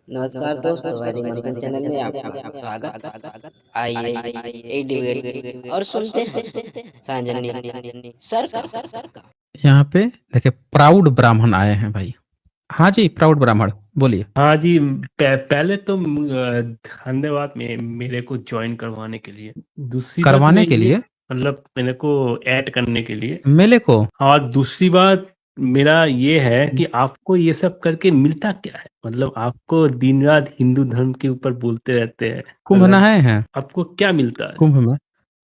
नमस्कार दोस्तों, हमारे मनोरंजन चैनल में आपका स्वागत। आइए एक डिबेट और सुनते हैं सांजनी सर का। यहाँ पे देखिए प्राउड ब्राह्मण आए हैं भाई। हाँ जी, प्राउड ब्राह्मण बोलिए। हाँ जी। पहले तो धन्यवाद मेरे को ज्वाइन करवाने के लिए। दूसरी बात करवाने मैं के ये लिए मतलब मेरे को ऐड करने के लिए। मेले को और दूसरी बात मेरा ये है कि आपको ये सब करके मिलता क्या है? मतलब आपको दिन रात हिंदू धर्म के ऊपर बोलते रहते हैं, कुंभ मतलब नहाए हैं? आपको क्या मिलता है? कुंभ में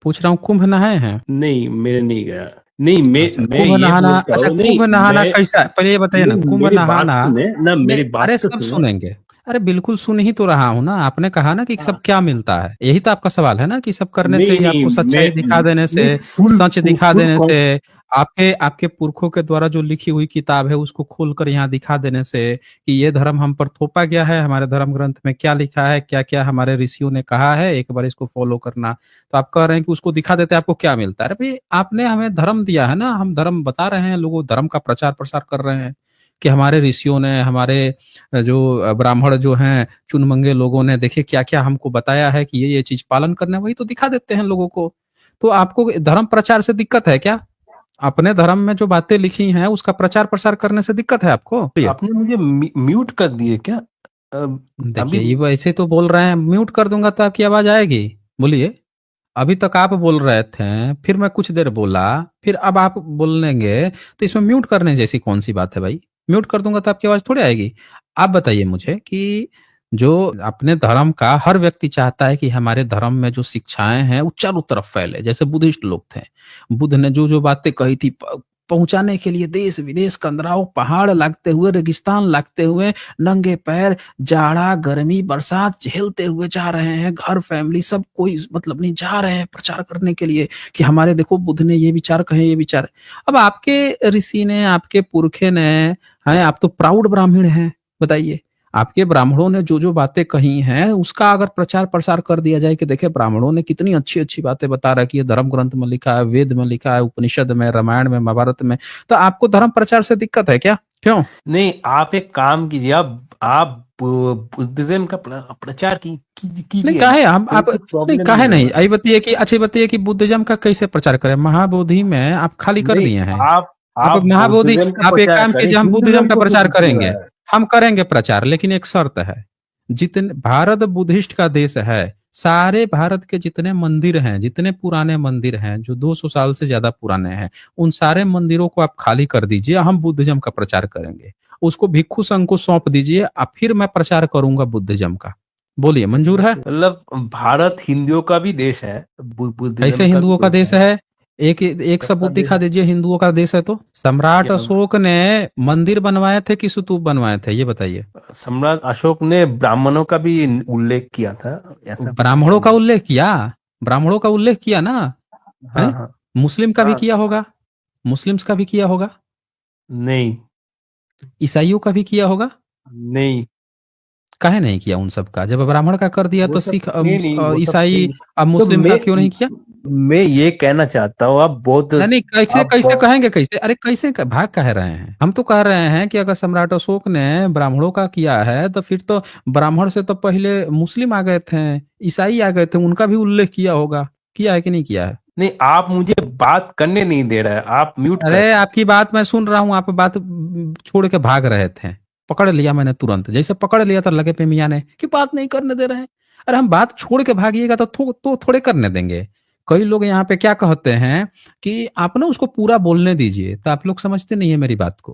पूछ रहा हूँ, कुंभ नहाए हैं? नहीं, मेरे नहीं गया। नहीं, मैं अच्छा, मैं कुंभ ये नहाना। बोलता अच्छा, हूँ। नहीं, कुंभ नहाना मैं कैसा, पहले ये बताइए ना, नहीं, कुंभ मेरी बात नहाना। सुने ना, नहीं, मेरी बात अरे तो सब सुने। सुनेंगे। अरे बिल्कुल सुन ही तो रहा हूँ ना, आपने कहा ना कि सब हाँ। क्या मिलता है, यही तो आपका सवाल है ना, कि सब करने से नहीं ही नहीं, आपको मैं सच्चाई दिखा देने नहीं, से, फुल सच दिखा फुल देने कॉन से, आपके आपके पुरखों के द्वारा जो लिखी हुई किताब है उसको खोलकर यहाँ दिखा देने से कि ये धर्म हम पर थोपा गया है, हमारे धर्म ग्रंथ में क्या लिखा है, क्या क्या हमारे ऋषियों ने कहा है, एक बार इसको फॉलो करना। तो आप कह रहे हैं कि उसको दिखा देते हैं, आपको क्या मिलता है? अरे भाई, आपने हमें धर्म दिया है ना, हम धर्म बता रहे हैं, लोगों धर्म का प्रचार प्रसार कर रहे हैं कि हमारे ऋषियों ने, हमारे जो ब्राह्मण जो हैं, चुनमंगे लोगों ने, देखिए क्या क्या हमको बताया है कि ये चीज पालन करना है, वही तो दिखा देते हैं लोगों को। तो आपको धर्म प्रचार से दिक्कत है क्या? अपने धर्म में जो बातें लिखी हैं उसका प्रचार प्रसार करने से दिक्कत है आपको? आपने मुझे म्यूट कर दिए क्या? अभी देखिए, ये वैसे तो बोल रहे हैं, म्यूट कर दूंगा तो आपकी आवाज आएगी। बोलिए। अभी तक आप बोल रहे थे, फिर मैं कुछ देर बोला, फिर अब आप बोलेंगे, तो इसमें म्यूट करने जैसी कौन सी बात है भाई? म्यूट कर दूंगा तो आपकी आवाज थोड़ी आएगी। आप बताइए मुझे कि जो अपने धर्म का हर व्यक्ति चाहता है कि हमारे धर्म में जो शिक्षाएं हैं वो चारों तरफ फैले, जैसे बुद्धिस्ट लोग थे। बुद्ध ने जो जो बातें कही थी, पहुंचाने के लिए देश विदेश कंदराव, पहाड़ लागते हुए, रेगिस्तान लागते हुए, नंगे पैर, जाड़ा गर्मी बरसात झेलते हुए जा रहे हैं, घर फैमिली सब कोई मतलब नहीं, जा रहे हैं प्रचार करने के लिए कि हमारे देखो बुद्ध ने ये विचार कहे, ये विचार। अब आपके ऋषि ने, आपके पुरखे ने, हैं, आप तो प्राउड ब्राह्मण हैं, बताइए। आपके ब्राह्मणों ने जो जो बातें कही हैं उसका अगर प्रचार प्रसार कर दिया जाए कि देखिए ब्राह्मणों ने कितनी अच्छी अच्छी बातें बता रखी है, धर्म ग्रंथ में लिखा है, वेद में लिखा है, उपनिषद में, रामायण में, महाभारत में, तो आपको धर्म प्रचार से दिक्कत है क्या? क्यों? नहीं, आप एक काम कीजिए। आप बुद्धिज्म का प्रचार नहीं कीजिए ना, काहे हम कोई आप कुछ नहीं, प्रॉब्लम काहे नहीं नहीं, है। आई बताइए कि अच्छी बताइए कि बुद्धिज्म का कैसे प्रचार करें? महाबोधि में आप खाली कर नहीं, दिए हैं। आप आप आप महाबोधि, बुद्धिज्म का आप एक प्रचार काम करें, कीजिए, हम बुद्धिज्म हिंदुज्म का को प्रचार क्यों क्यों करेंगे। है? हम करेंगे प्रचार, लेकिन एक शर्त है। जितने भारत बुद्धिस्ट का देश है, सारे भारत के जितने मंदिर हैं, जितने पुराने मंदिर हैं जो 200 साल से ज्यादा पुराने हैं, उन सारे मंदिरों को आप खाली कर दीजिए, हम बुद्धिज्म का प्रचार करेंगे। उसको भिक्षु संघ को सौंप दीजिए, अब फिर मैं प्रचार करूंगा बुद्धिज्म का। बोलिए, मंजूर है? मतलब भारत हिंदुओं का भी देश है, कैसे बुद्धिज्म का भी हिंदुओं का देश देश है। है? एक एक सबका सबूत देश दिखा दीजिए हिंदुओं का देश है तो। सम्राट क्या? अशोक ने मंदिर बनवाए थे कि स्तूप बनवाए थे, ये बताइए। सम्राट अशोक ने ब्राह्मणों का भी उल्लेख किया था, ऐसा कुछ है ब्राह्मणों का नहीं? उल्लेख किया? ब्राह्मणों का उल्लेख किया ना? है? हाँ हाँ मुस्लिम का भी हाँ। किया होगा, मुस्लिम्स का भी किया होगा, नहीं ईसाइयों का भी किया होगा। नहीं, काहे नहीं किया उन सब का? जब ब्राह्मण का कर दिया वो तो सब सिख नहीं नहीं, वो सब ईसाई, नहीं। अब तो मुस्लिम का क्यों नहीं किया? मैं ये कहना चाहता हूँ, आप नहीं बौद्ध, नहीं, कैसे आप कैसे कहेंगे, कैसे? अरे कैसे भाग कह रहे हैं? हम तो कह रहे हैं कि अगर सम्राट अशोक ने ब्राह्मणों का किया है तो फिर तो ब्राह्मण से तो पहले मुस्लिम आ गए थे, ईसाई आ गए थे, उनका भी उल्लेख किया होगा। किया है कि नहीं किया है? नहीं, आप मुझे बात करने नहीं दे रहे हैं, आप म्यूट कर। अरे आपकी बात मैं सुन रहा हूँ, आप बात छोड़ के भाग रहे थे। पकड़ लिया मैंने तुरंत, जैसे पकड़ लिया था लगे पे मियाँ ने कि बात नहीं करने दे रहे हैं। अरे हम बात छोड़ के भागिएगा तो तो थोड़े करने देंगे। कई लोग यहाँ पे क्या कहते हैं कि आप ना उसको पूरा बोलने दीजिए, तो आप लोग समझते नहीं है मेरी बात को।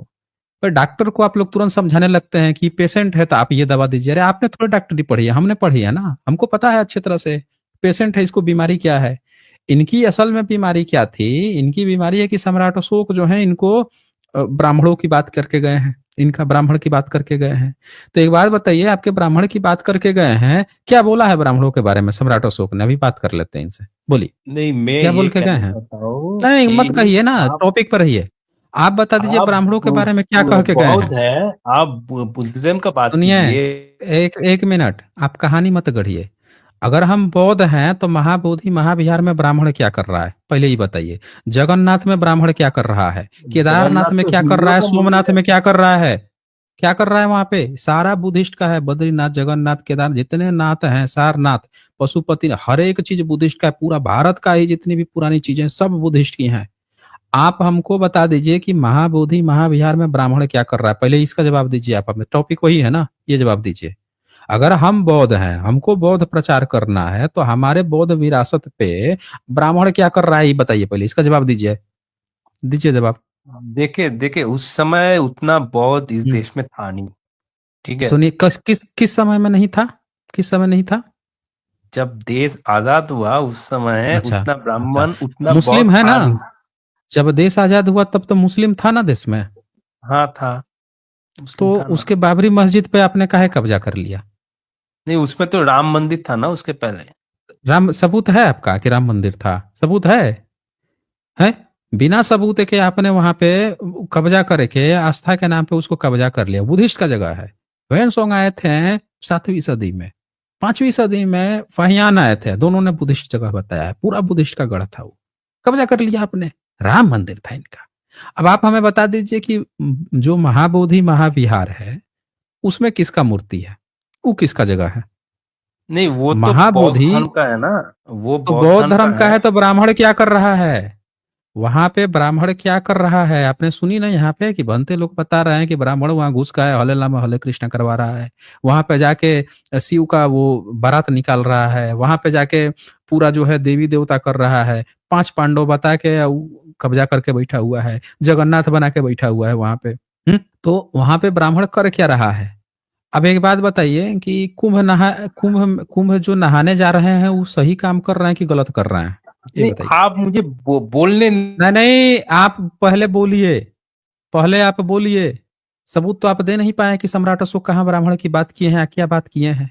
पर डॉक्टर को आप लोग तुरंत समझाने लगते हैं कि पेशेंट है तो आप ये दवा दीजिए। अरे आपने थोड़ी डॉक्टरी पढ़ी है, हमने पढ़ी है ना, हमको पता है अच्छी तरह से। पेशेंट है, इसको बीमारी क्या है। इनकी असल में बीमारी क्या थी? इनकी बीमारी है कि सम्राट अशोक जो है इनको ब्राह्मणों की बात करके गए हैं, इनका ब्राह्मण की बात करके गए हैं। तो एक बात बताइए, आपके ब्राह्मण की बात करके गए हैं, क्या बोला है ब्राह्मणों के बारे में सम्राट अशोक ने? अभी बात कर लेते हैं इनसे, बोलिए। नहीं, मैं क्या ये बोल के गए कहना हैं? चाहता हूँ नहीं नहीं, मत कि कहिए ना, आप टॉपिक पर रहिए। आप बता दीजिए आप ब्राह्मणों के बारे में क्या कह के गए बौद्ध हैं। है, आप बुद्धिज्म का बात सुनिए, कीजिए। एक एक मिनट, आप कहानी मत गढ़िए। अगर हम बौद्ध हैं तो महाबोधि महाविहार में ब्राह्मण क्या कर रहा है, पहले ही बताइए। जगन्नाथ में ब्राह्मण क्या कर रहा है? केदारनाथ जगन्नाथ में तो क्या कर रहा हिंदुओं है? का सोमनाथ मंदिर है। में क्या कर रहा है? क्या कर रहा है वहां पे? सारा बुद्धिस्ट का है, बद्रीनाथ, जगन्नाथ, केदार, जितने नाथ हैं, सारनाथ, पशुपति, हर एक चीज बुद्धिस्ट का है। पूरा भारत का ही जितनी भी पुरानी चीजें सब बुद्धिस्ट की हैं। आप हमको बता दीजिए कि महाबोधि महाविहार में ब्राह्मण क्या कर रहा है, पहले इसका जवाब दीजिए। आप अपने टॉपिक वही है ना, ये जवाब दीजिए। अगर हम बौद्ध हैं, हमको बौद्ध प्रचार करना है, तो हमारे बौद्ध विरासत पे ब्राह्मण क्या कर रहा है, ये बताइए, पहले इसका जवाब दीजिए, दीजिए जवाब। देखिए देखिए, उस समय उतना बौद्ध इस देश में था नहीं, ठीक है। सुनिए, किस समय में नहीं था? किस समय नहीं था? जब देश आजाद हुआ उस समय अच्छा, उतना अच्छा, ब्राह्मण, उतना मुस्लिम बौद्ध है ना? था नहीं। जब देश आजाद हुआ तब तो मुस्लिम था ना देश में। हाँ था, मुस्लिम तो था ना। उसके बाबरी मस्जिद पे आपने काहे कब्जा कर लिया? नहीं, उसमें तो राम मंदिर था ना उसके पहले। राम सबूत है आपका कि राम मंदिर था? सबूत है? बिना सबूत के आपने वहां पे कब्जा करके आस्था के नाम पे उसको कब्जा कर लिया। बुद्धिस्ट का जगह है। ह्वेन आए थे 7वीं सदी में, 5वीं सदी में फहियान आए थे, दोनों ने बुद्धिस्ट जगह बताया है, पूरा बुद्धिस्ट का गढ़ था वो। कब्जा कर लिया आपने, राम मंदिर था इनका। अब आप हमें बता दीजिए कि जो महाबोधि महाविहार है उसमें किसका मूर्ति है, वो किसका जगह है? नहीं, वो तो बौद्ध महाबोधि धर्म का है ना, वो तो बौद्ध बौद्ध धर्म धर्म का का है। है, तो ब्राह्मण क्या कर रहा है वहां पे? ब्राह्मण क्या कर रहा है? आपने सुनी ना यहाँ पे कि बनते लोग बता रहे हैं कि ब्राह्मण वहां घुस का है, हले राम हले कृष्ण करवा रहा है। वहां पे जाके शिव का वो बारात निकाल रहा है, वहां पे जाके पूरा जो है देवी देवता कर रहा है। 5 पांडव बता के कब्जा करके बैठा हुआ है, जगन्नाथ बना के बैठा हुआ है वहां पे। तो वहां पे ब्राह्मण कर क्या रहा है? अब एक बात बताइए कि कुंभ कुंभ जो नहाने जा रहे हैं वो सही काम कर रहे हैं कि गलत कर रहे हैं, ये नहीं, बताइए। आप मुझे बोलने। नहीं नहीं, आप पहले बोलिए, पहले आप बोलिए। सबूत तो आप दे नहीं पाए कि सम्राट अशोक कहाँ ब्राह्मण की बात किए हैं, क्या बात किए हैं।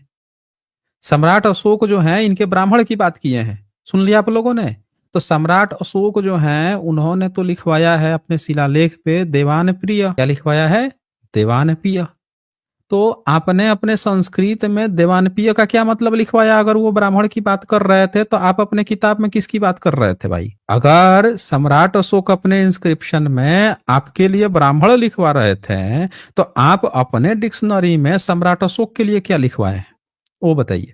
सम्राट अशोक जो हैं इनके ब्राह्मण की बात किए हैं, सुन लिया आप लोगों ने? तो सम्राट अशोक जो हैं उन्होंने तो लिखवाया है अपने शिलालेख पे देवान प्रिय। क्या लिखवाया है? देवान प्रिय। तो आपने अपने संस्कृत में देवानपीय का क्या मतलब लिखवाया? अगर वो ब्राह्मण की बात कर रहे थे तो आप अपने किताब में किसकी बात कर रहे थे भाई? अगर सम्राट अशोक अपने इंस्क्रिप्शन में आपके लिए ब्राह्मण लिखवा रहे थे तो आप अपने डिक्शनरी में सम्राट अशोक के लिए क्या लिखवाए, वो बताइए।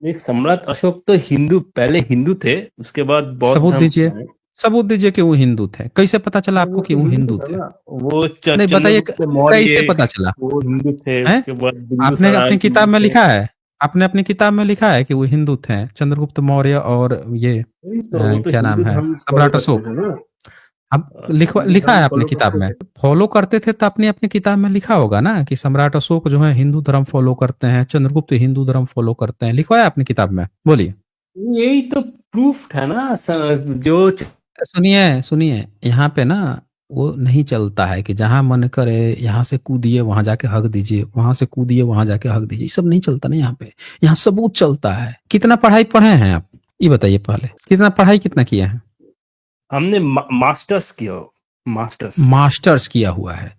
नहीं, सम्राट अशोक तो हिंदू, पहले हिंदू थे, उसके बाद बौद्ध सबूत धर्म दीजिए, आए। सबूत दीजिए कि वो हिंदू थे। कैसे पता चला आपको वो कि तो वो हिंदू हिंदू था थे? ना, वो नहीं बताइए, चंद्रगुप्त कैसे मौर्य, पता चला? वो हिंदू थे, हैं? उसके बाद आपने बिंदुसार अपनी किताब हिंदू में थे। लिखा है? आपने अपनी किताब में लिखा है कि वो हिंदू थे, चंद्रगुप्त मौर्य और ये वही तो, वो तो क्या नाम हिंदू है, धर्म फॉलो सम्राट करते अशोक? थे ना। अब लिखवा हिंदू लिखा धर्म है अपनी फॉलो किताब करते में? थे। फॉलो करते थे तो अपनी अपनी किताब में लिखा होगा ना कि सम्राट अशोक जो है हिंदू धर्म फॉलो करते हैं, चंद्रगुप्त हिंदू धर्म फॉलो करते हैं, लिखवाया अपनी किताब में? बोलिए। यही तो प्रूफ है ना, जो सुनिए सुनिए, यहाँ पे ना वो नहीं चलता है कि जहां मन करे यहाँ से कूदिए वहां जाके हक दीजिए, वहां से कूदिए वहां जाके हक दीजिए, ये सब नहीं चलता ना यहाँ पे। यहाँ सबूत चलता है। कितना पढ़ाई पढ़े हैं आप, ये बताइए पहले। कितना पढ़ाई कितना किए हैं? हमने मास्टर्स किया, मास्टर्स। मास्टर्स किया हुआ है।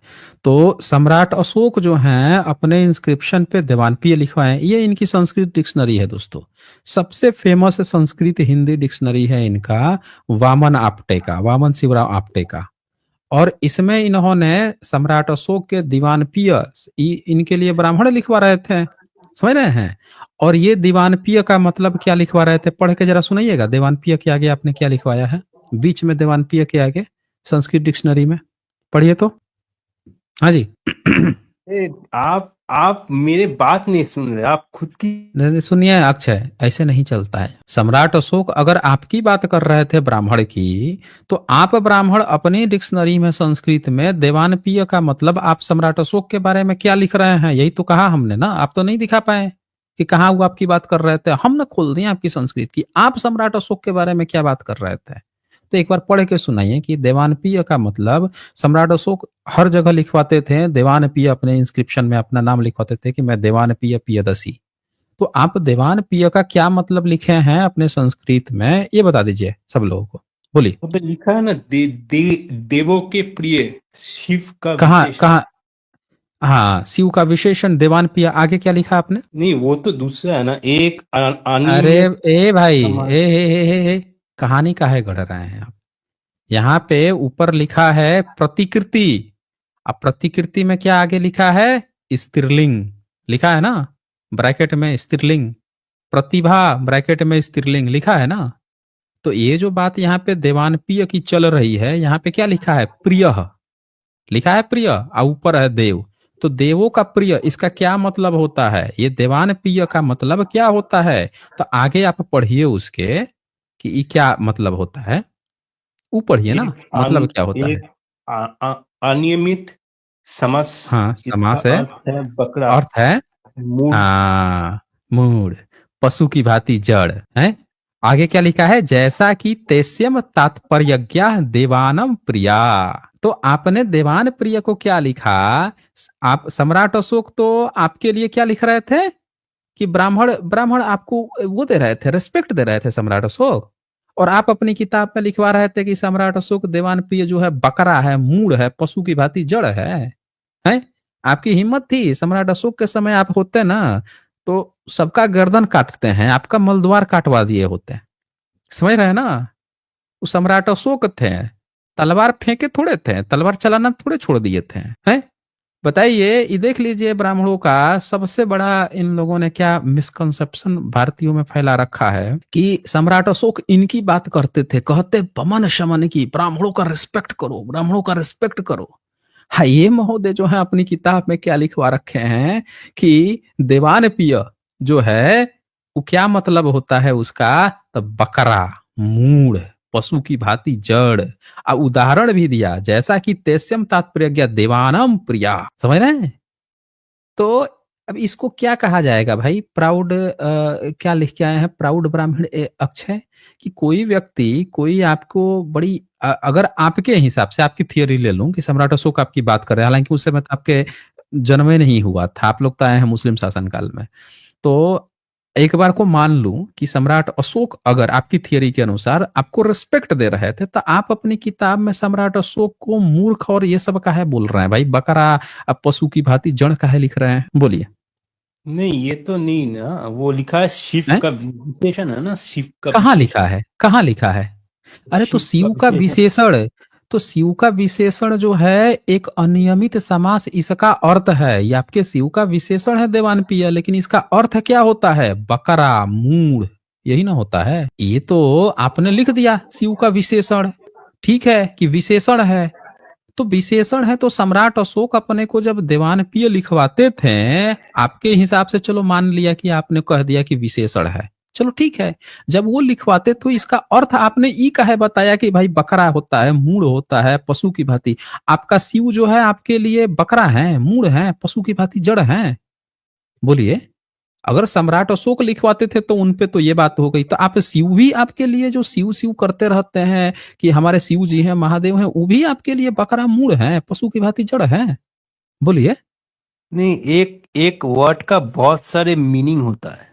तो सम्राट अशोक जो हैं अपने इंस्क्रिप्शन पे देवानपीय लिखवाए। ये इनकी संस्कृत डिक्शनरी है दोस्तों। सबसे फेमस संस्कृत हिंदी डिक्शनरी है इनका वामन आप्टे का, वामन शिवराव आप्टे का। और इसमें इन्होंने सम्राट अशोक के दीवानपीय इनके लिए ब्राह्मण लिखवा रहे थे, समझ रहे हैं? और ये दीवानपीय का मतलब क्या लिखवा रहे थे, पढ़ के जरा सुनाइएगा। दीवानपीय के आगे आपने क्या लिखवाया है, बीच में दीवानपीय के आगे संस्कृत डिक्शनरी में, पढ़िए तो। हाँ जी। आप मेरे बात नहीं सुन रहे, आप खुद की। नहीं, सुनिए अक्षय, ऐसे नहीं चलता है। सम्राट अशोक अगर आपकी बात कर रहे थे ब्राह्मण की, तो आप ब्राह्मण अपनी डिक्शनरी में संस्कृत में देवानपीय का मतलब आप सम्राट अशोक के बारे में क्या लिख रहे हैं, यही तो कहा हमने ना। आप तो नहीं दिखा पाए कि कहाँ वो आपकी बात कर रहे थे। हमने खोल दिया आपकी संस्कृत की, आप सम्राट अशोक के बारे में क्या बात कर रहे थे। तो एक बार पढ़ के सुनाइए कि देवानपीय का मतलब सम्राट अशोक हर जगह लिखवाते थे देवानपीय, अपने इंस्क्रिप्शन में अपना नाम लिखवाते थे कि मैं देवानपीय पियदसी। तो आप देवानपीय का क्या मतलब लिखे हैं अपने संस्कृत में, ये बता दीजिए सब लोगों को, बोलिए। तो लिखा है ना, देवों के प्रिय शिव का कहाँ विशेषण। कहाँ? हाँ, शिव का विशेषण देवानपीय। आगे क्या लिखा आपने? नहीं, वो तो दूसरा है ना, एक अरे अनियमित ए भाई, समाज। कहानी काहे गढ़ रहे हैं आप? यहाँ पे ऊपर लिखा है प्रतिकृति। अब प्रतिकृति में क्या आगे लिखा है? स्त्रीलिंग लिखा है ना, ब्रैकेट में स्त्रीलिंग, प्रतिभा ब्रैकेट में स्त्रीलिंग लिखा है ना। तो ये जो बात यहाँ पे देवानप्रिय की चल रही है, यहाँ पे क्या लिखा है, प्रिय लिखा है, प्रिय और ऊपर है देव। तो देवों का प्रिय, इसका क्या मतलब होता है, ये देवानप्रिय का मतलब क्या होता है। तो आगे आप पढ़िए उसके कि ये क्या मतलब होता है, वो पढ़िए ना, एक मतलब क्या होता है। एक अनियमित समास, हाँ इसका समास है, अर्थ है बकरा, अर्थ है, मूड। हाँ मूड, पशु की भांति जड़ है। आगे क्या लिखा है, जैसा कि तेस्यम तात्पर्यज्ञा देवानम प्रिया। तो आपने देवान प्रिय को क्या लिखा, आप सम्राट अशोक तो आपके लिए क्या लिख रहे थे कि ब्राह्मण ब्राह्मण आपको वो दे रहे थे, रिस्पेक्ट दे रहे थे सम्राट अशोक। और आप अपनी किताब में लिखवा रहे थे कि सम्राट अशोक देवान प्रिय जो है बकरा है, मूड है, पशु की भांति जड़ है। आपकी हिम्मत थी, सम्राट अशोक के समय आप होते ना तो सबका गर्दन काटते हैं, आपका मलद्वार काटवा दिए होते, समझ रहे हैं ना। वो सम्राट अशोक थे, तलवार फेंके थोड़े थे, तलवार चलाना थोड़े छोड़ दिए थे, हैं। बताइए, ये देख लीजिए ब्राह्मणों का सबसे बड़ा इन लोगों ने क्या मिसकंसेप्शन भारतीयों में फैला रखा है कि सम्राट अशोक इनकी बात करते थे, कहते बमन शमन की, ब्राह्मणों का रिस्पेक्ट करो, ब्राह्मणों का रिस्पेक्ट करो। हाँ, ये महोदय जो है अपनी किताब में क्या लिखवा रखे हैं कि देवान पिय जो है वो क्या मतलब होता है उसका, तो बकरा, मूढ़, पशु की भांति जड़। और उदाहरण भी दिया, जैसा कि तेस्यम तात्पर्य देवानम प्रिया, समझ रहे हैं। तो अब इसको क्या कहा जाएगा भाई, प्राउड क्या लिख के आए हैं, प्राउड ब्राह्मण अक्षय, कि कोई व्यक्ति, कोई आपको बड़ी अगर आपके हिसाब से, आपकी थियोरी ले लूं कि सम्राट अशोक आपकी बात कर रहे हैं, हालांकि उस समय तो आपके जन्म ही नहीं हुआ था, आप लोग तो आए हैं मुस्लिम शासनकाल में। तो एक बार को मान लूं कि सम्राट अशोक अगर आपकी थियोरी के अनुसार आपको रिस्पेक्ट दे रहे थे, तो आप अपनी किताब में सम्राट अशोक को मूर्ख और ये सब काहे बोल रहे हैं भाई, बकरा अब पशु की भांति जड़ काहे लिख रहे हैं, बोलिए। नहीं, ये तो नहीं ना, वो लिखा है शिव हैं? का विशेषण है ना, शिव का कहाँ लिखा विशेषण, है, कहाँ लिखा है। अरे तो शिव का शिव का विशेषण। विशेषण, तो शिव का विशेषण जो है एक अनियमित समास, इसका अर्थ है, ये आपके शिव का विशेषण है देवानप्रिय, लेकिन इसका अर्थ क्या होता है, बकरा, मूढ़, यही ना होता है। ये तो आपने लिख दिया शिव का विशेषण, ठीक है कि विशेषण है, तो विशेषण है, तो सम्राट अशोक अपने को जब देवानप्रिय लिखवाते थे, आपके हिसाब से चलो मान लिया कि आपने कह दिया कि विशेषण है, चलो ठीक है। जब वो लिखवाते तो इसका अर्थ आपने ई काहे बताया कि भाई बकरा होता है, मूढ़ होता है, पशु की भांति। आपका शिव जो है आपके लिए बकरा है, मूढ़ है, पशु की भांति जड़ है, बोलिए। अगर सम्राट अशोक लिखवाते थे तो उनपे तो ये बात हो गई, तो आप शिव भी आपके लिए जो शिव शिव करते रहते हैं कि हमारे शिव जी हैं, महादेव हैं, वो भी आपके लिए बकरा, मूढ़ है, पशु की भांति जड़ है, बोलिए। नहीं, एक एक वर्ड का बहुत सारे मीनिंग होता है।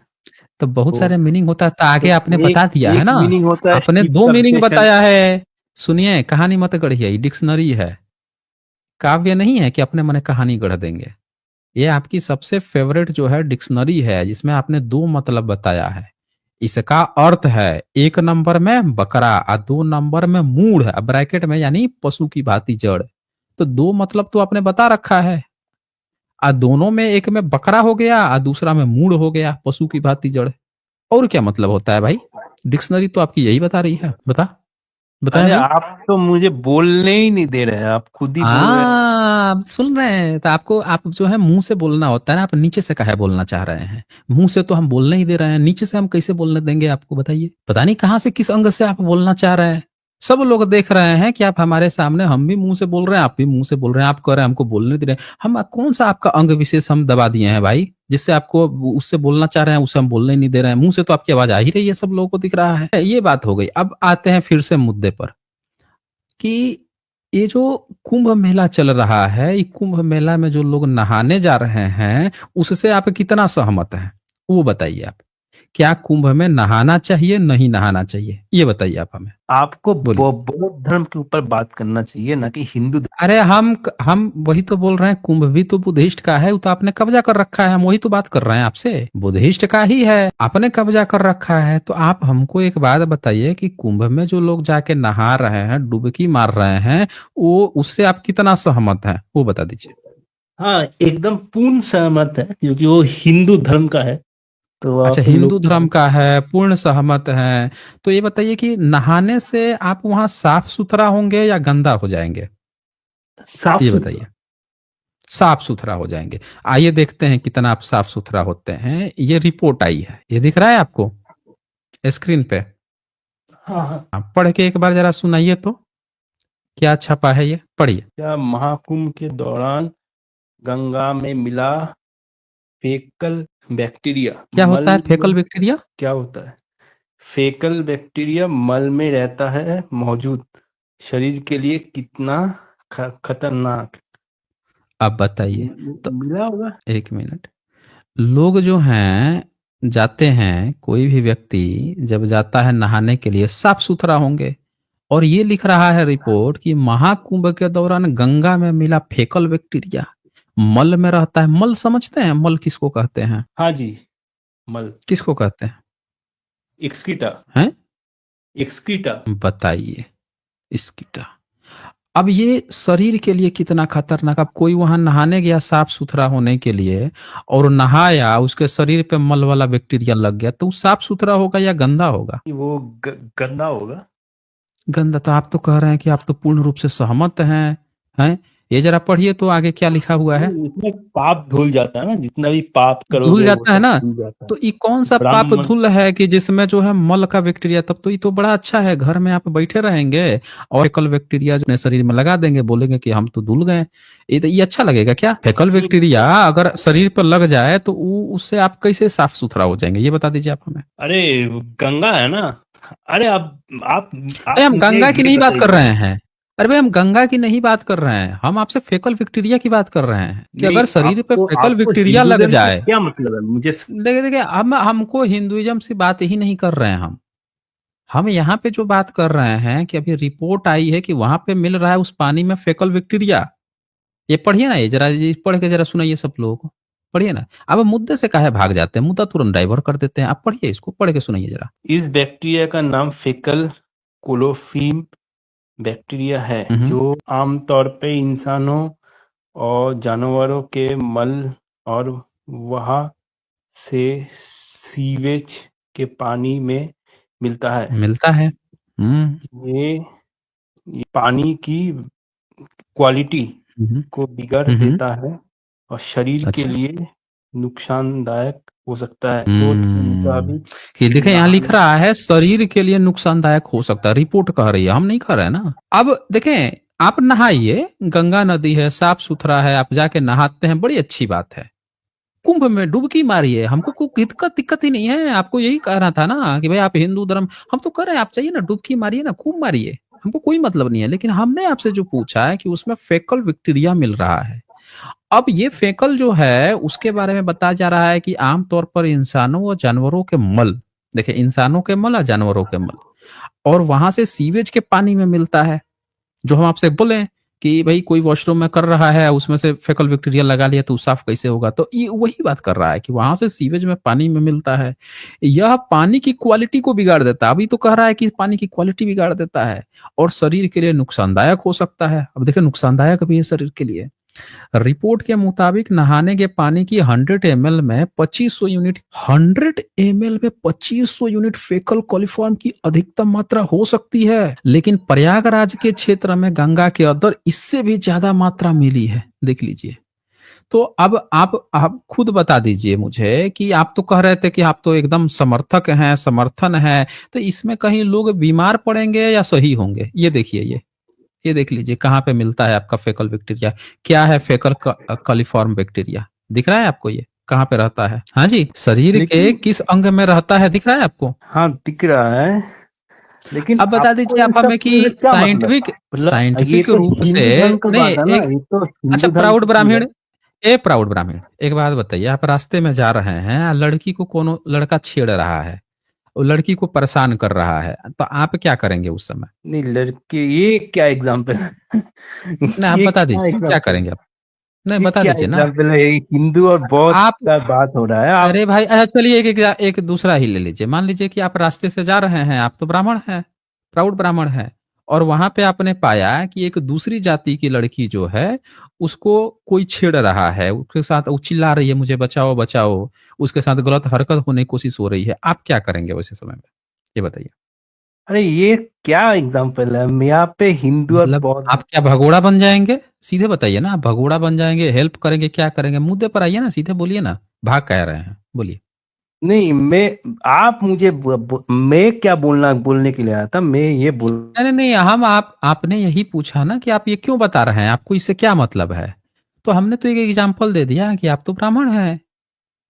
तो बहुत तो सारे मीनिंग होता है, तो आगे तो आपने एक बता दिया है एक ना, मीनिंग होता है आपने शिव दो का मीनिंग विशेषण। बताया है। सुनिए, कहानी मत गढ़िए, ये डिक्शनरी है, काव्य नहीं है कि अपने मन कहानी गढ़ देंगे। ये आपकी सबसे फेवरेट जो है डिक्शनरी है, जिसमें आपने दो मतलब बताया है। इसका अर्थ है एक नंबर में बकरा और दो नंबर में मूढ़, ब्रैकेट में यानी पशु की भांति जड़। तो दो मतलब तो आपने बता रखा है, और दोनों में एक में बकरा हो गया और दूसरा में मूढ़ हो गया, पशु की भांति जड़। और क्या मतलब होता है भाई, डिक्शनरी तो आपकी यही बता रही है, बताएं अरे, भाई। आप तो मुझे बोलने ही नहीं दे रहे हैं, आप खुद ही बोल रहे हैं। आप सुन रहे हैं, तो आपको, आप जो है मुंह से बोलना होता है ना, आप नीचे से काहे बोलना चाह रहे हैं। मुंह से तो हम बोलने ही दे रहे हैं, नीचे से हम कैसे बोलने देंगे आपको, बताइए। पता नहीं कहाँ से, किस अंग से आप बोलना चाह रहे हैं। सब लोग देख रहे हैं कि आप हमारे सामने, हम भी मुंह से बोल रहे हैं, आप भी मुंह से बोल रहे हैं, आप कह रहे हैं हमको बोलने दे रहे हैं। हम कौन सा आपका अंग विशेष हम दबा दिए हैं भाई, जिससे आपको उससे बोलना चाह रहे हैं, उससे हम बोलने नहीं दे रहे हैं। मुंह से तो आपकी आवाज आ ही रही है, सब लोगों को दिख रहा है। ये बात हो गई। अब आते हैं फिर से मुद्दे पर कि ये जो कुंभ मेला चल रहा है, ये कुंभ मेला में जो लोग नहाने जा रहे हैं, उससे आप कितना सहमत हैं, वो बताइए। आप क्या कुंभ में नहाना चाहिए, नहीं नहाना चाहिए, ये बताइए आप हमें, आपको बोलिए। बौद्ध धर्म के ऊपर बात करना चाहिए, ना कि हिंदू धर्म। अरे हम वही तो बोल रहे हैं, कुंभ भी तो बुद्धिस्ट का है, वो तो आपने कब्जा कर रखा है, हम वही तो बात कर रहे हैं आपसे, बुद्धिस्ट का ही है, आपने कब्जा कर रखा है। तो आप हमको एक बात बताइए कि कुंभ में जो लोग जाके नहा रहे हैं, डुबकी मार रहे हैं, वो उससे आप कितना सहमत हैं, वो बता दीजिए। हाँ, एकदम पूर्ण सहमत है, क्योंकि वो हिंदू धर्म का है। तो अच्छा, आप हिंदू लोग धर्म का है, पूर्ण सहमत है। तो ये बताइए कि नहाने से आप वहां साफ सुथरा होंगे या गंदा हो जाएंगे? साफ ये सुथरा। बताइए। साफ सुथरा हो जाएंगे। आइए देखते हैं कितना आप साफ सुथरा होते हैं। ये रिपोर्ट आई है, ये दिख रहा है आपको स्क्रीन पे? हाँ हाँ। आप पढ़ के एक बार जरा सुनाइए तो, क्या छपा है, ये पढ़िए। क्या महाकुंभ के दौरान गंगा में मिला फेकल बैक्टीरिया क्या मल होता है फेकल में। बैक्टीरिया? क्या होता है? फेकल बैक्टीरिया मल में रहता है मौजूद, शरीर के लिए कितना खतरनाक। अब बताइए। तो मिला होगा। एक मिनट। लोग जो हैं, जाते हैं, कोई भी व्यक्ति जब जाता है नहाने के लिए साफ सुथरा होंगे। और ये लिख रहा है रिपोर्ट कि महाकुंभ के दौरान गंगा में मिला फेकल बैक्टीरिया मल में रहता है। मल समझते हैं? मल किसको कहते हैं? हाँ जी, मल। किसको कहते हैं? एक्सक्रीटा। हैं? एक्सक्रीटा। बताइए। इसकी अब ये शरीर के लिए कितना खतरनाक। अब कोई वहां नहाने गया साफ सुथरा होने के लिए और नहाया, उसके शरीर पे मल वाला बैक्टीरिया लग गया, तो वो साफ सुथरा होगा या गंदा होगा? वो गंदा होगा। गंदा। तो आप तो कह रहे हैं कि आप तो पूर्ण रूप से सहमत हैं? ये जरा पढ़िए तो आगे क्या लिखा हुआ है। इसमें पाप धुल जाता है ना, जितना भी पाप धुल करोगे वो जाता है सब ना? धुल जाता है। तो ये कौन सा पाप ब्राह्मण। धुल है कि जिसमें जो है मल का बैक्टीरिया? तब तो ये तो बड़ा अच्छा है, घर में आप बैठे रहेंगे और फेकल बैक्टीरिया अपने शरीर में लगा देंगे, बोलेंगे कि हम तो धुल गए। ये अच्छा लगेगा क्या? फेकल बैक्टीरिया अगर शरीर पर लग जाए तो उससे आप कैसे साफ सुथरा हो जाएंगे, ये बता दीजिए आप हमें। अरे, गंगा है ना। अरे आप अरे आप हम मुझे गंगा की ये नहीं बात कर बताइए। रहे हैं। अरे भाई हम गंगा की नहीं बात कर रहे हैं, हम आपसे फेकल बैक्टीरिया की बात कर रहे हैं कि नहीं, अगर शरीर पे आपको फेकल आपको बैक्टीरिया लग हिंदुइज्म से जाए। क्या मतलब है मुझे देखिए देखिए, हम हमको हिंदुइज्म से बात ही नहीं कर रहे हैं। हम यहाँ पे जो बात कर रहे हैं कि अभी रिपोर्ट आई है कि वहां पे मिल रहा है उस पानी में फेकल बैक्टीरिया। ये पढ़िए ना, ये पढ़ के जरा सुनाइए सब लोगों को। पढ़िए ना। अब मुद्दे से काहे भाग जाते हैं, मुद्दा तुरंत डाइवर्ट कर देते हैं। आप पढ़िए, इसको पढ़ के सुनाइए जरा। इस बैक्टीरिया का नाम फेकल कोलोफीम बैक्टीरिया है, हम्म। जो आमतौर पे इंसानों और जानवरों के मल और वहां से सीवेज के पानी में मिलता है। मिलता है। ये ये पानी की क्वालिटी हम्म। को बिगाड़ हम्म। देता है और शरीर के अच्छा। लिए नुकसानदायक हो सकता है। तो हम्म। मुताबिक कि देखें, यहाँ लिख नहाने। रहा है शरीर के लिए नुकसानदायक हो सकता है, रिपोर्ट कह रही है, हम नहीं कह रहे हैं ना। अब देखें, आप नहाइए, गंगा नदी है, साफ सुथरा है, आप जाके नहाते हैं, बड़ी अच्छी बात है। कुंभ में डुबकी मारिए, हमको कोई दिक्कत दिक्कत ही नहीं है। आपको यही कहना था ना कि भाई आप हिंदू धर्म, हम तो कर रहे हैं, आप चाहिए ना डुबकी मारिए ना, खूब मारिए, हमको कोई मतलब नहीं है। लेकिन हमने आपसे जो पूछा है कि उसमें फेकल बैक्टीरिया मिल रहा है। अब ये फेकल जो है उसके बारे में बताया जा रहा है कि आमतौर पर इंसानों और जानवरों के मल, देखिए इंसानों के मल और जानवरों के मल, और वहां से सीवेज के पानी में मिलता है। जो हम आपसे बोले कि भाई कोई वॉशरूम में कर रहा है, उसमें से फेकल बैक्टीरिया लगा लिया तो साफ कैसे होगा, तो ये वही बात कर रहा है कि वहां से सीवेज में पानी में मिलता है। यह पानी की क्वालिटी को बिगाड़ देता है। अभी तो कह रहा है कि पानी की क्वालिटी बिगाड़ देता है और शरीर के लिए नुकसानदायक हो सकता है। अब देखिए, नुकसानदायक भी है शरीर के लिए। रिपोर्ट के मुताबिक नहाने के पानी की 100 ml में 2500 यूनिट 100 ml में 2500 यूनिट फेकल कोलिफॉर्म की अधिकतम मात्रा हो सकती है। लेकिन प्रयागराज के क्षेत्र में गंगा के अंदर इससे भी ज्यादा मात्रा मिली है, देख लीजिए। तो अब आप खुद बता दीजिए मुझे कि आप तो कह रहे थे कि आप तो एकदम समर्थक हैं, समर्थन है, तो इसमें कहीं लोग बीमार पड़ेंगे या सही होंगे? ये देखिए, ये देख लीजिए कहाँ पे मिलता है आपका फेकल बैक्टीरिया। क्या है फेकल कॉलिफॉर्म बैक्टीरिया? दिख रहा है आपको? ये कहाँ पे रहता है? हाँ जी, शरीर के लेकिन किस अंग में रहता है, दिख रहा है आपको? हाँ, दिख रहा है। लेकिन अब बता आपको दीजिए इन आप हमें सब कि चीज़ों से क्या मतलब? साइंटिफिक मतलब ये साइंटिफिक तो रूप से। हिंदू धर्म का नहीं, बात है ना, एक, ये तो अच्छा हिंदू धर्म प्राउड की चीज है। ब्राह्मण, प्राउड ब्राह्मण, एक बात बताइए, आप रास्ते में जा रहे हैं, लड़की को कोनो लड़का छेड़ रहा है, वो लड़की को परेशान कर रहा है, तो आप क्या करेंगे उस समय? नहीं, लड़के, ये क्या एग्जाम्पल है? नहीं, आप ये बता क्या दीजिए क्या एग्जाम्पल है? करेंगे आप? नहीं, ये बता क्या दीजिए ना एग्जाम्पल है? ये हिंदू और बौद्ध आप। का बात हो रहा है। आप अरे भाई, अच्छा चलिए एक दूसरा ही ले लीजिए। मान लीजिए कि आप रास्ते से जा रहे हैं, आप तो ब्राह्मण हैं, प्राउड ब्राह्मण हैं, और वहां पे आपने पाया कि एक दूसरी जाति की लड़की जो है उसको कोई छेड़ रहा है, उसके साथ वो चिल्ला रही है मुझे बचाओ बचाओ, उसके साथ गलत हरकत होने की कोशिश हो रही है, आप क्या करेंगे वैसे समय में, ये बताइए। अरे ये क्या एग्जाम्पल है, यहाँ पे हिंदू और मतलब बौद्ध। आप क्या भगोड़ा बन जाएंगे? सीधे बताइए ना, आप भगोड़ा बन जाएंगे, हेल्प करेंगे, क्या करेंगे? मुद्दे पर आइए ना, सीधे बोलिए ना, भाग कह रहे हैं, बोलिए। नहीं, आप मुझे मैं क्या बोलने के लिए आया था, मैं ये बोल। नहीं नहीं, हम आपने यही पूछा ना कि आप ये क्यों बता रहे हैं, आपको इससे क्या मतलब है, तो हमने तो एक एग्जाम्पल दे दिया कि आप तो ब्राह्मण हैं,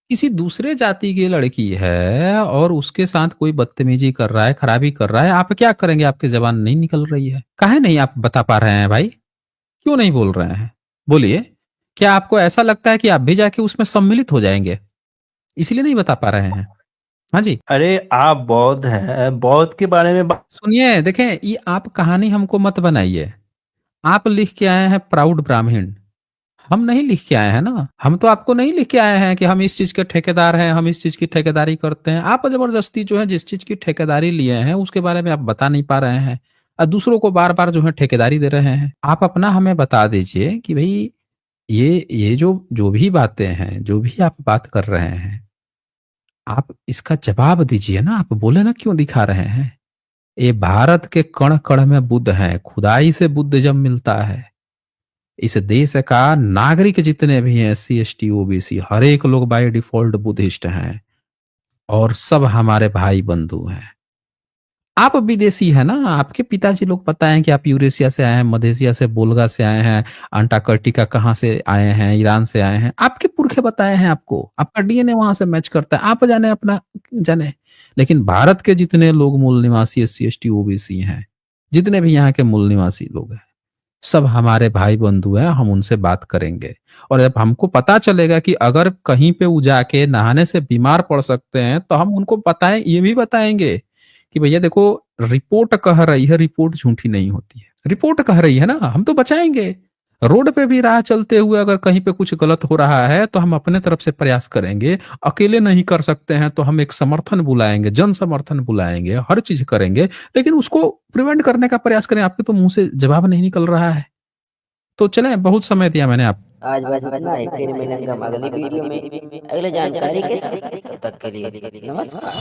किसी दूसरे जाति की लड़की है और उसके साथ कोई बदतमीजी कर रहा है, खराबी कर रहा है, आप क्या करेंगे? आपकी जबान नहीं निकल रही है, काहे नहीं आप बता पा रहे हैं भाई, क्यों नहीं बोल रहे हैं, बोलिए। क्या आपको ऐसा लगता है कि आप भी जाके उसमें सम्मिलित हो जाएंगे, इसलिए नहीं बता पा रहे हैं? हाँ जी। अरे आप बौद्ध हैं, बौद्ध के बारे में सुनिए, देखें, ये आप कहानी हमको मत बनाइए। आप लिख के आए हैं प्राउड ब्राह्मण, हम नहीं लिख के आए हैं ना, हम तो आपको नहीं लिख के आए हैं कि हम इस चीज के ठेकेदार हैं, हम इस चीज की ठेकेदारी करते हैं। आप जबरदस्ती जो है जिस चीज की ठेकेदारी लिए हैं उसके बारे में आप बता नहीं पा रहे हैं और दूसरों को बार बार जो है ठेकेदारी दे रहे हैं। आप अपना हमें बता दीजिए कि भाई ये जो जो भी बातें हैं, जो भी आप बात कर रहे हैं, आप इसका जवाब दीजिए ना, आप बोले ना क्यों दिखा रहे हैं। ये भारत के कण कण में बुद्ध है, खुदाई से बुद्ध जब मिलता है, इस देश का नागरिक जितने भी हैं, एससी एसटी ओबीसी, हर एक लोग बाय डिफॉल्ट बुद्धिस्ट हैं और सब हमारे भाई बंधु हैं। आप विदेशी है ना, आपके पिताजी लोग बताएं कि आप यूरेशिया से आए हैं, मध्य से, बोल्गा से आए हैं, अंटार्कटिका कहाँ से आए हैं, ईरान से आए हैं, आपके पुरखे बताए हैं आपको, आपका डीएनए वहां से मैच करता है, आप जाने अपना जाने। लेकिन भारत के जितने लोग मूल निवासी एससी एसटी ओबीसी हैं, जितने भी यहाँ के मूल निवासी लोग हैं, सब हमारे भाई बंधु हैं, हम उनसे बात करेंगे। और जब हमको पता चलेगा कि अगर कहीं पे वो जाके नहाने से बीमार पड़ सकते हैं तो हम उनको बताएं, ये भी बताएंगे कि भैया देखो, रिपोर्ट कह रही है, रिपोर्ट झूठी नहीं होती है, रिपोर्ट कह रही है ना, हम तो बचाएंगे। रोड पे भी राह चलते हुए अगर कहीं पे कुछ गलत हो रहा है तो हम अपने तरफ से प्रयास करेंगे, अकेले नहीं कर सकते हैं तो हम एक समर्थन बुलाएंगे, जन समर्थन बुलाएंगे, हर चीज करेंगे, लेकिन उसको प्रिवेंट करने का प्रयास करें। आपके तो मुंह से जवाब नहीं निकल रहा है, तो चलें, बहुत समय दिया मैंने आप। आज बस इतना ही, फिर मिलेंगे हम अगली वीडियो में अगले जानकारी के साथ। तब तक के लिए नमस्कार।